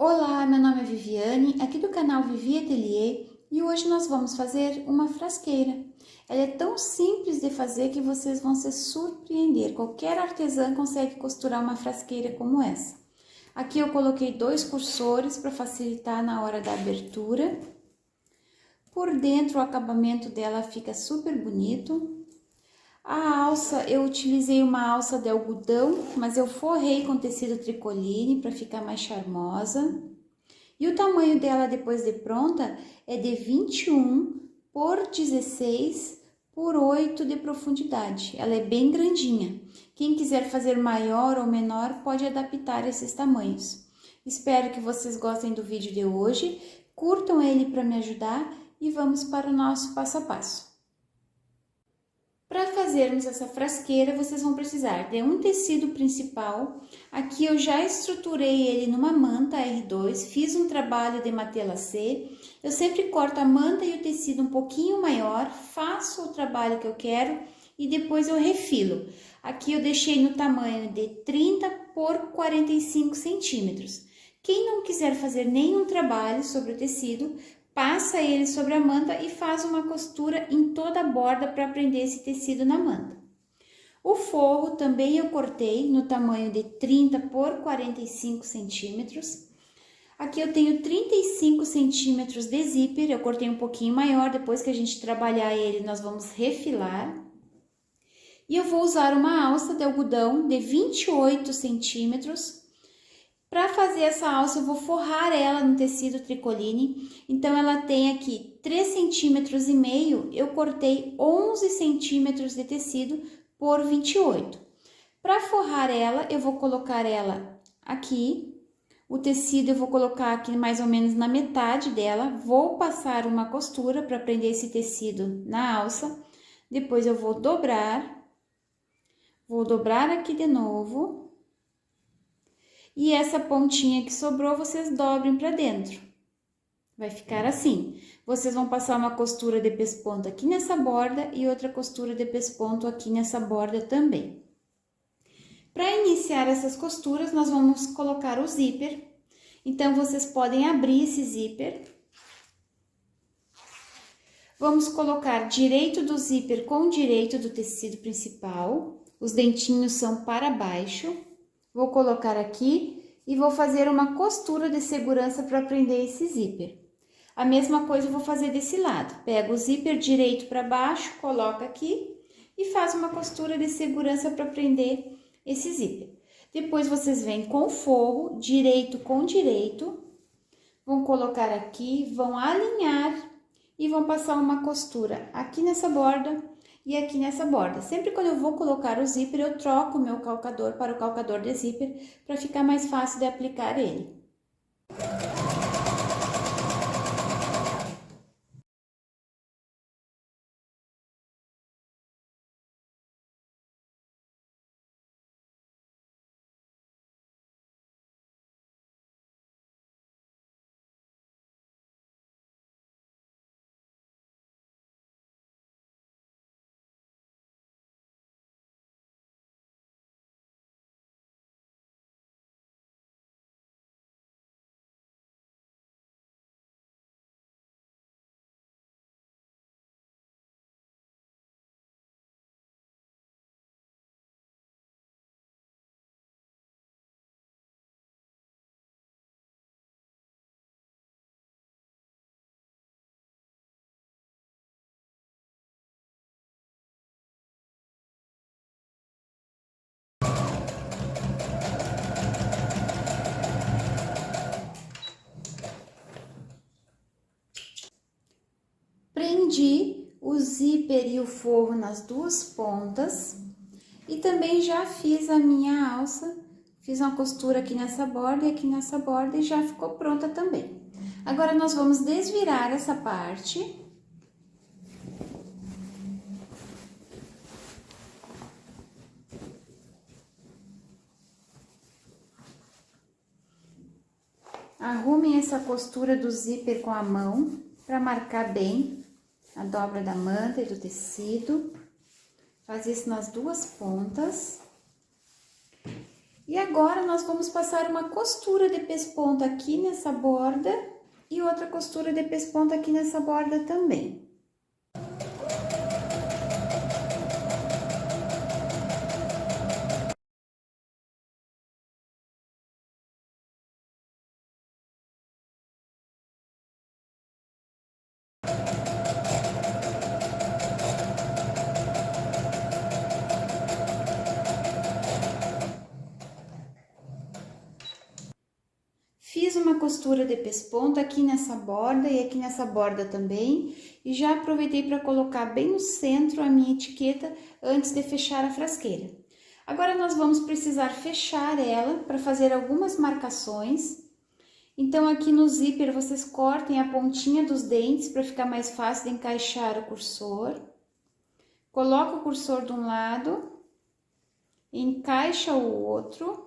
Olá, meu nome é Viviane, aqui do canal Vivi Atelier, e hoje nós vamos fazer uma frasqueira. Ela é tão simples de fazer que vocês vão se surpreender. Qualquer artesã consegue costurar uma frasqueira como essa. Aqui eu coloquei 2 cursores para facilitar na hora da abertura. Por dentro o acabamento dela fica super bonito. A alça, eu utilizei uma alça de algodão, mas eu forrei com tecido tricoline para ficar mais charmosa. E o tamanho dela depois de pronta é de 21 por 16 por 8 de profundidade. Ela é bem grandinha. Quem quiser fazer maior ou menor pode adaptar esses tamanhos. Espero que vocês gostem do vídeo de hoje, curtam ele para me ajudar e vamos para o nosso passo a passo. Para fazermos essa frasqueira, vocês vão precisar de um tecido principal. Aqui eu já estruturei ele numa manta R2, fiz um trabalho de matelacê. Eu sempre corto a manta e o tecido um pouquinho maior, faço o trabalho que eu quero e depois eu refilo. Aqui eu deixei no tamanho de 30 por 45 centímetros. Quem não quiser fazer nenhum trabalho sobre o tecido, passa ele sobre a manta e faz uma costura em toda a borda para prender esse tecido na manta. O forro também eu cortei no tamanho de 30 por 45 centímetros. Aqui eu tenho 35 centímetros de zíper, eu cortei um pouquinho maior, depois que a gente trabalhar ele nós vamos refilar. E eu vou usar uma alça de algodão de 28 centímetros. Para fazer essa alça, eu vou forrar ela no tecido tricoline. Então, ela tem aqui 3,5 centímetros, eu cortei 11 centímetros de tecido por 28. Para forrar ela, eu vou colocar ela aqui. O tecido eu vou colocar aqui mais ou menos na metade dela. Vou passar uma costura para prender esse tecido na alça. Depois eu vou dobrar aqui de novo. E essa pontinha que sobrou, vocês dobrem para dentro. Vai ficar assim. Vocês vão passar uma costura de pesponto aqui nessa borda e outra costura de pesponto aqui nessa borda também. Para iniciar essas costuras, nós vamos colocar o zíper. Então, vocês podem abrir esse zíper. Vamos colocar direito do zíper com direito do tecido principal. Os dentinhos são para baixo. Vou colocar aqui e vou fazer uma costura de segurança para prender esse zíper. A mesma coisa eu vou fazer desse lado. Pego o zíper direito para baixo, coloco aqui e faço uma costura de segurança para prender esse zíper. Depois vocês vêm com o forro, direito com direito, vão colocar aqui, vão alinhar e vão passar uma costura aqui nessa borda e aqui nessa borda. Sempre quando eu vou colocar o zíper, eu troco o meu calcador para o calcador de zíper, para ficar mais fácil de aplicar ele. Prendi o zíper e o forro nas duas pontas e também já fiz a minha alça, fiz uma costura aqui nessa borda e aqui nessa borda e já ficou pronta também. Agora, nós vamos desvirar essa parte. Arrumem essa costura do zíper com a mão para marcar bem a dobra da manta e do tecido. Faz isso nas duas pontas. E agora nós vamos passar uma costura de pesponta aqui nessa borda e outra costura de pesponta aqui nessa borda também. Fiz uma costura de pesponta aqui nessa borda e aqui nessa borda também, e já aproveitei para colocar bem no centro a minha etiqueta antes de fechar a frasqueira. Agora nós vamos precisar fechar ela para fazer algumas marcações. Então aqui no zíper vocês cortem a pontinha dos dentes para ficar mais fácil de encaixar o cursor. Coloca o cursor de um lado, encaixa o outro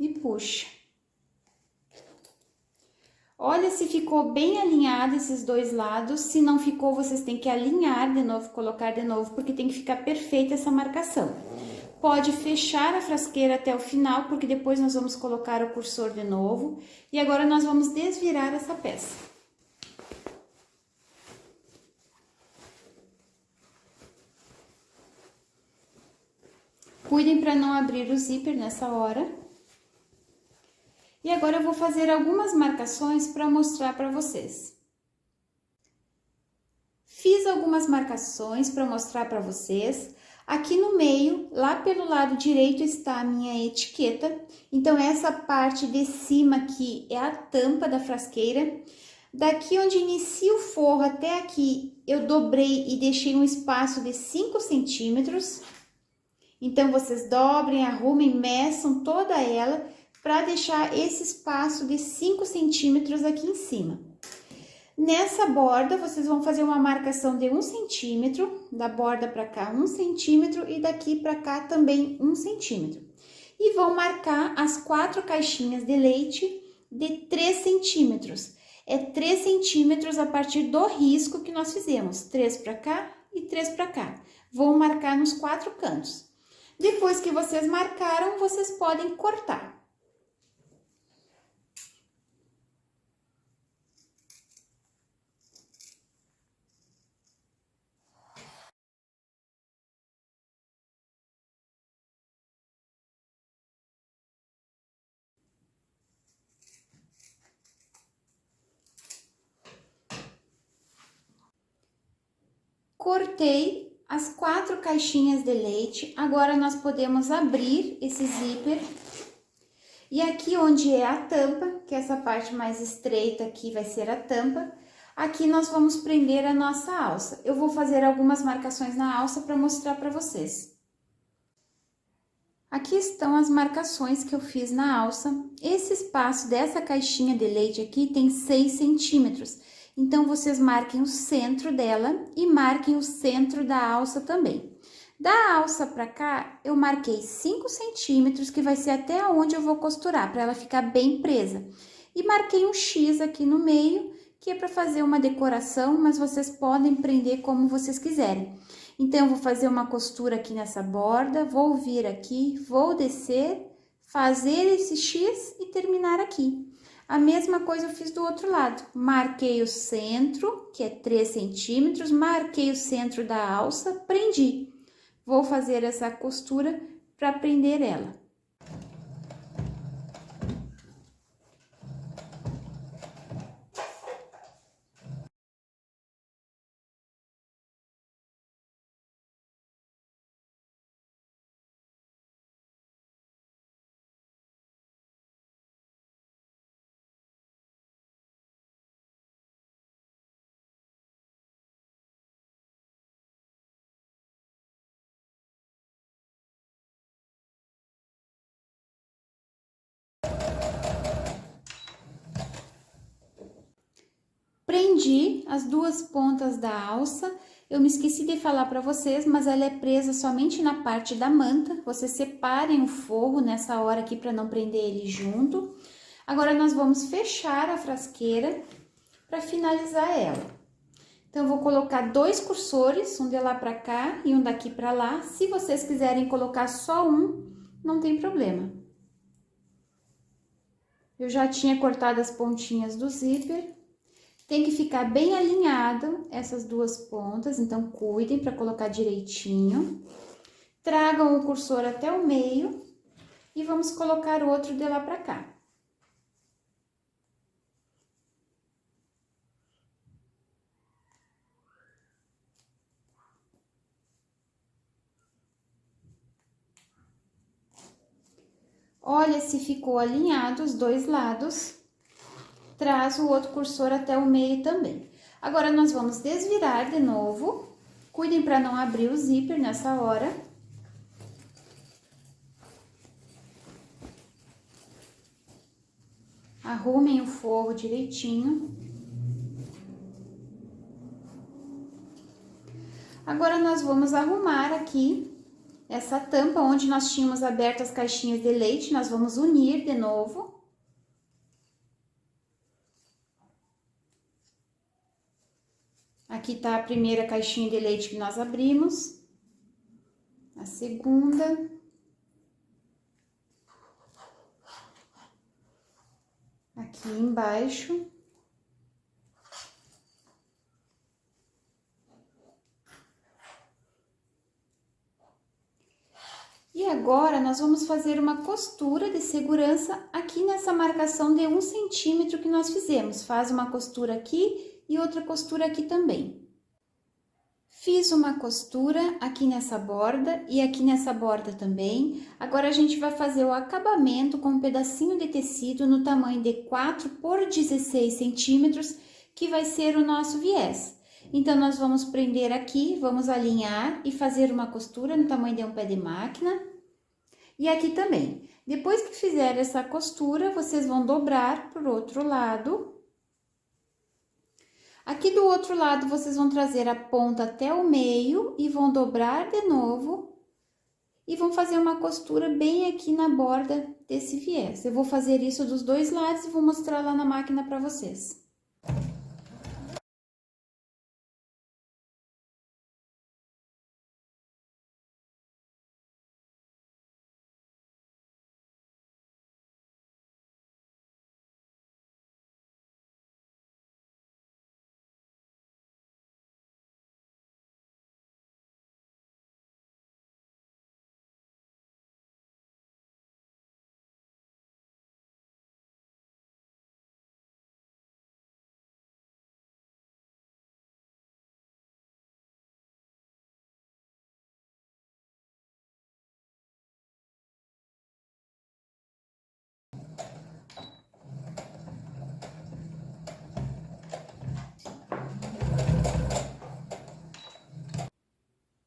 e puxa. Olha se ficou bem alinhado esses dois lados. Se não ficou, vocês têm que alinhar de novo, colocar de novo, porque tem que ficar perfeita essa marcação. Pode fechar a frasqueira até o final, porque depois nós vamos colocar o cursor de novo. E agora nós vamos desvirar essa peça. Cuidem para não abrir o zíper nessa hora. E agora eu vou fazer algumas marcações para mostrar para vocês. Fiz algumas marcações para mostrar para vocês. Aqui no meio, lá pelo lado direito, está a minha etiqueta. Então, essa parte de cima aqui é a tampa da frasqueira. Daqui onde inicia o forro até aqui, eu dobrei e deixei um espaço de 5 centímetros. Então, vocês dobrem, arrumem, meçam toda ela para deixar esse espaço de 5 centímetros aqui em cima. Nessa borda, vocês vão fazer uma marcação de 1 centímetro, da borda para cá 1 centímetro e daqui para cá também 1 centímetro. E vão marcar as 4 caixinhas de leite de 3 centímetros. É 3 centímetros a partir do risco que nós fizemos, 3 para cá e 3 para cá. Vão marcar nos 4 cantos. Depois que vocês marcaram, vocês podem cortar. Cortei as 4 caixinhas de leite. Agora nós podemos abrir esse zíper. E aqui onde é a tampa, que é essa parte mais estreita aqui vai ser a tampa, aqui nós vamos prender a nossa alça. Eu vou fazer algumas marcações na alça para mostrar para vocês. Aqui estão as marcações que eu fiz na alça. Esse espaço dessa caixinha de leite aqui tem 6 centímetros. Então, vocês marquem o centro dela e marquem o centro da alça também. Da alça pra cá, eu marquei 5 centímetros, que vai ser até onde eu vou costurar, para ela ficar bem presa. E marquei um X aqui no meio, que é para fazer uma decoração, mas vocês podem prender como vocês quiserem. Então, eu vou fazer uma costura aqui nessa borda, vou vir aqui, vou descer, fazer esse X e terminar aqui. A mesma coisa eu fiz do outro lado. Marquei o centro, que é 3 centímetros, marquei o centro da alça, prendi. Vou fazer essa costura para prender ela. Prendi as 2 pontas da alça. Eu me esqueci de falar para vocês, mas ela é presa somente na parte da manta. Vocês separem o forro nessa hora aqui para não prender ele junto. Agora, nós vamos fechar a frasqueira para finalizar ela. Então, eu vou colocar 2 cursores, um de lá pra cá e um daqui pra lá. Se vocês quiserem colocar só um, não tem problema. Eu já tinha cortado as pontinhas do zíper. Tem que ficar bem alinhado essas duas pontas, então cuidem para colocar direitinho. Tragam o cursor até o meio e vamos colocar outro de lá pra cá. Olha se ficou alinhado os dois lados, traz o outro cursor até o meio também. Agora, nós vamos desvirar de novo, cuidem para não abrir o zíper nessa hora. Arrumem o forro direitinho. Agora, nós vamos arrumar aqui essa tampa onde nós tínhamos aberto as caixinhas de leite, nós vamos unir de novo. Aqui tá a primeira caixinha de leite que nós abrimos, a segunda. Aqui embaixo. E agora, nós vamos fazer uma costura de segurança aqui nessa marcação de 1 centímetro que nós fizemos. Faz uma costura aqui e outra costura aqui também. Fiz uma costura aqui nessa borda e aqui nessa borda também. Agora, a gente vai fazer o acabamento com um pedacinho de tecido no tamanho de 4 por 16 centímetros, que vai ser o nosso viés. Então, nós vamos prender aqui, vamos alinhar e fazer uma costura no tamanho de um pé de máquina. E aqui também. Depois que fizer essa costura, vocês vão dobrar pro outro lado. Aqui do outro lado, vocês vão trazer a ponta até o meio e vão dobrar de novo. E vão fazer uma costura bem aqui na borda desse viés. Eu vou fazer isso dos dois lados e vou mostrar lá na máquina para vocês.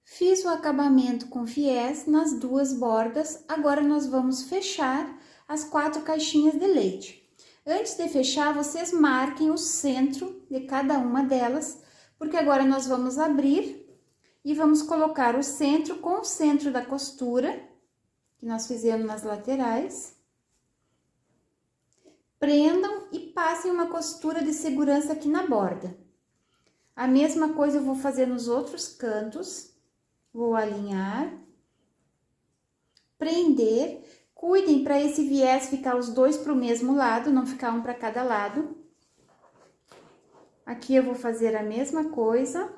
Fiz o acabamento com viés nas duas bordas, agora nós vamos fechar as 4 caixinhas de leite. Antes de fechar, vocês marquem o centro de cada uma delas, porque agora nós vamos abrir e vamos colocar o centro com o centro da costura, que nós fizemos nas laterais. Prendam e passem uma costura de segurança aqui na borda. A mesma coisa eu vou fazer nos outros cantos. Vou alinhar, prender, cuidem para esse viés ficar os dois para o mesmo lado, não ficar um para cada lado. Aqui eu vou fazer a mesma coisa.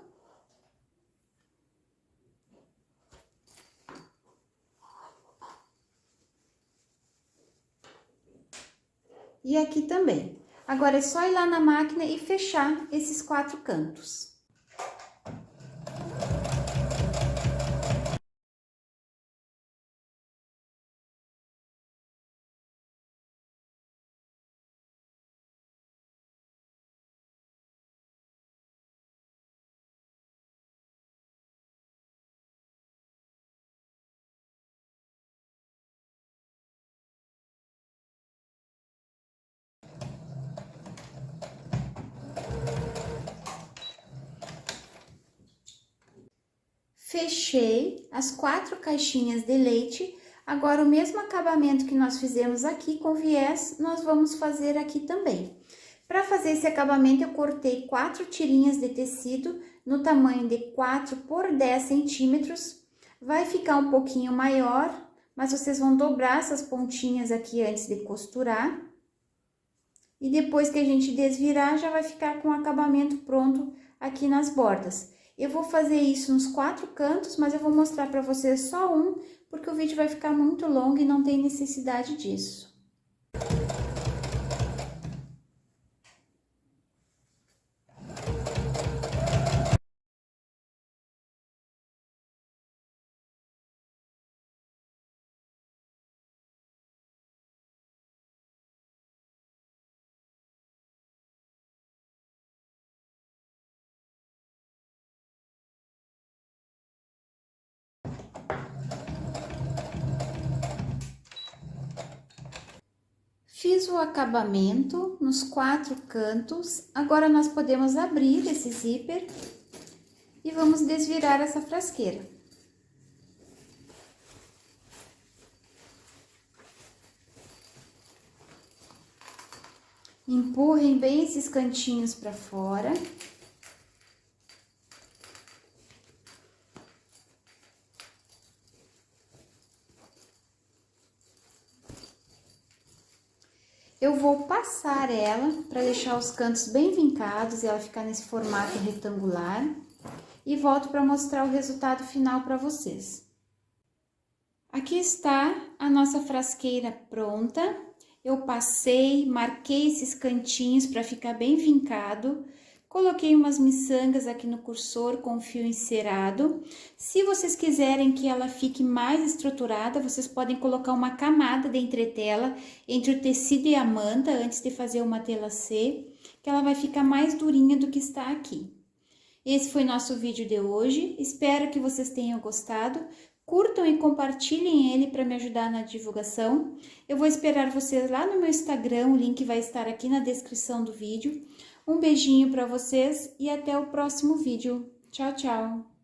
E aqui também. Agora é só ir lá na máquina e fechar esses 4 cantos. Fechei as 4 caixinhas de leite. Agora, o mesmo acabamento que nós fizemos aqui com viés, nós vamos fazer aqui também. Para fazer esse acabamento, eu cortei 4 tirinhas de tecido no tamanho de 4 por 10 centímetros. Vai ficar um pouquinho maior, mas vocês vão dobrar essas pontinhas aqui antes de costurar. E depois que a gente desvirar, já vai ficar com o acabamento pronto aqui nas bordas. Eu vou fazer isso nos 4 cantos, mas eu vou mostrar para vocês só um, porque o vídeo vai ficar muito longo e não tem necessidade disso. Fiz o acabamento nos 4 cantos, agora nós podemos abrir esse zíper e vamos desvirar essa frasqueira. Empurrem bem esses cantinhos para fora. Eu vou passar ela para deixar os cantos bem vincados e ela ficar nesse formato retangular. E volto para mostrar o resultado final para vocês. Aqui está a nossa frasqueira pronta. Eu passei, marquei esses cantinhos para ficar bem vincado. Coloquei umas miçangas aqui no cursor com fio encerado. Se vocês quiserem que ela fique mais estruturada, vocês podem colocar uma camada de entretela entre o tecido e a manta antes de fazer uma tela C, que ela vai ficar mais durinha do que está aqui. Esse foi nosso vídeo de hoje, espero que vocês tenham gostado. Curtam e compartilhem ele para me ajudar na divulgação. Eu vou esperar vocês lá no meu Instagram, o link vai estar aqui na descrição do vídeo. Um beijinho para vocês e até o próximo vídeo. Tchau, tchau!